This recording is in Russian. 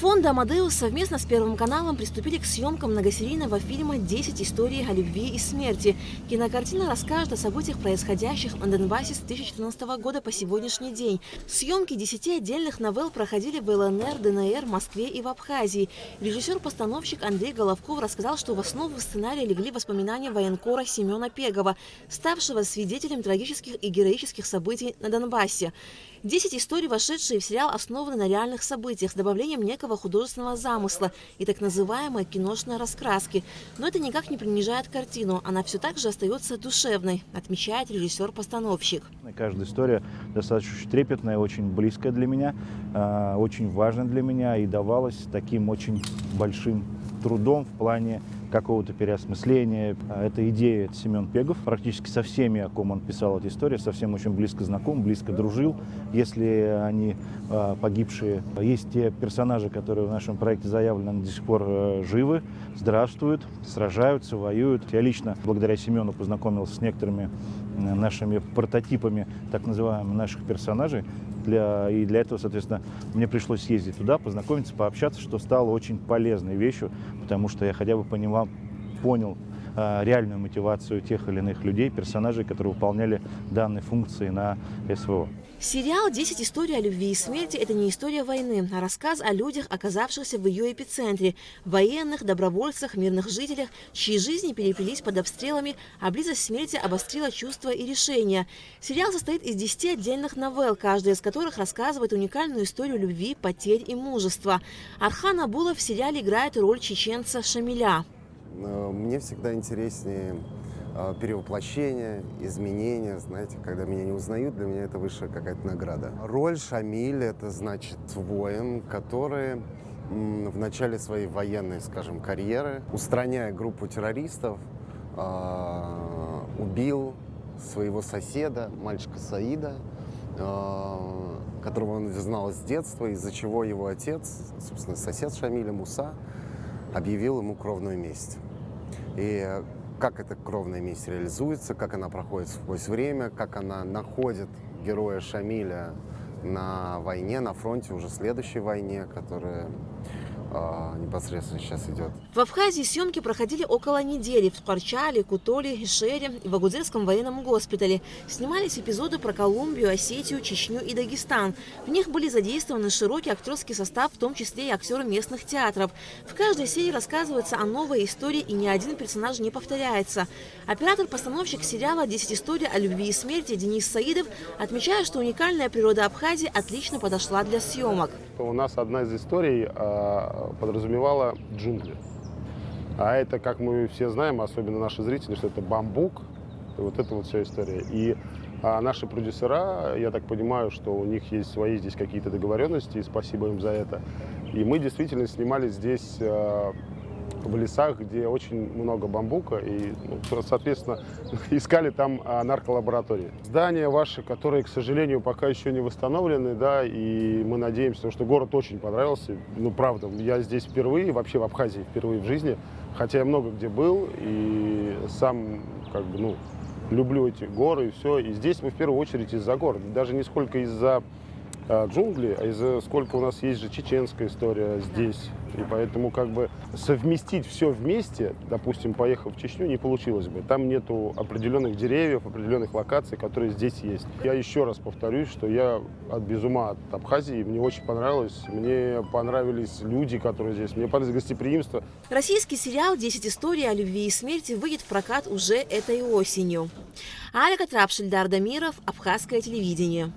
Фонд «Амадеус» совместно с Первым каналом приступили к съемкам многосерийного фильма «10 историй о любви и смерти». Кинокартина расскажет о событиях, происходящих на Донбассе с 2014 года по сегодняшний день. Съемки 10 отдельных новелл проходили в ЛНР, ДНР, Москве и в Абхазии. Режиссер-постановщик Андрей Головков рассказал, что в основу сценария легли воспоминания военкора Семена Пегова, ставшего свидетелем трагических и героических событий на Донбассе. 10 историй, вошедшие в сериал, основаны на реальных событиях с добавлением некого художественного замысла и так называемой киношной раскраски. Но это никак не принижает картину, она все так же остается душевной, отмечает режиссер-постановщик. Каждая история достаточно трепетная, очень близкая для меня, очень важная для меня и давалась таким очень большим трудом в плане какого-то переосмысления. Эта идея Семен Пегов. Практически со всеми, о ком он писал эти истории, совсем очень близко знаком, близко дружил. Если они погибшие, есть те персонажи, которые в нашем проекте заявлены, они до сих пор живы, здравствуют, сражаются, воюют. Я лично, благодаря Семену, познакомился с некоторыми нашими прототипами, так называемых наших персонажей. И для этого, соответственно, мне пришлось съездить туда, познакомиться, пообщаться, что стало очень полезной вещью, потому что я хотя бы понял реальную мотивацию тех или иных людей, персонажей, которые выполняли данные функции на СВО. Сериал «10 историй о любви и смерти» – это не история войны, а рассказ о людях, оказавшихся в ее эпицентре – военных, добровольцах, мирных жителях, чьи жизни переплелись под обстрелами, а близость смерти обострила чувства и решения. Сериал состоит из 10 отдельных новелл, каждая из которых рассказывает уникальную историю любви, потерь и мужества. Архан Абулов в сериале играет роль чеченца Шамиля. Мне всегда интереснее перевоплощение, изменения, знаете, когда меня не узнают, для меня это высшая какая-то награда. Роль Шамиль – это, значит, воин, который в начале своей военной, скажем, карьеры, устраняя группу террористов, убил своего соседа, мальчика Саида, которого он знал с детства, из-за чего его отец, собственно, сосед Шамиля Муса, объявил ему кровную месть. И как эта кровная месть реализуется, как она проходит сквозь время, как она находит героя Шамиля на войне, на фронте, уже следующей войне, которая непосредственно сейчас идет. В Абхазии съемки проходили около недели в Парчале, Кутоле, Ишере и в Агудзырском военном госпитале. Снимались эпизоды про Колумбию, Осетию, Чечню и Дагестан. В них были задействованы широкий актерский состав, в том числе и актеры местных театров. В каждой серии рассказывается о новой истории, и ни один персонаж не повторяется. Оператор-постановщик сериала «10 историй о любви и смерти» Денис Саидов отмечает, что уникальная природа Абхазии отлично подошла для съемок. У нас одна из историй подразумевала джунгли. А это, как мы все знаем, особенно наши зрители, что это бамбук. И вот это вот вся история. И наши продюсера, я так понимаю, что у них есть свои здесь какие-то договоренности, и спасибо им за это. И мы действительно снимали здесь в лесах, где очень много бамбука, и, соответственно, искали там нарколаборатории. Здания ваши, которые, к сожалению, пока еще не восстановлены, да, и мы надеемся, что город очень понравился. Ну, правда, я здесь впервые, вообще в Абхазии впервые в жизни, хотя я много где был, и сам, как бы, люблю эти горы и все. И здесь мы в первую очередь из-за гор, даже не сколько из-за джунглей, а из-за сколько у нас есть же чеченская история здесь. И поэтому как бы совместить все вместе, допустим, поехав в Чечню, не получилось бы. Там нету определенных деревьев, определенных локаций, которые здесь есть. Я еще раз повторюсь, что я без ума от Абхазии. Мне очень понравилось. Мне понравились люди, которые здесь. Мне понравилось гостеприимство. Российский сериал «10 историй о любви и смерти» выйдет в прокат уже этой осенью. Алика Трапшильдар Дамиров, Абхазское телевидение.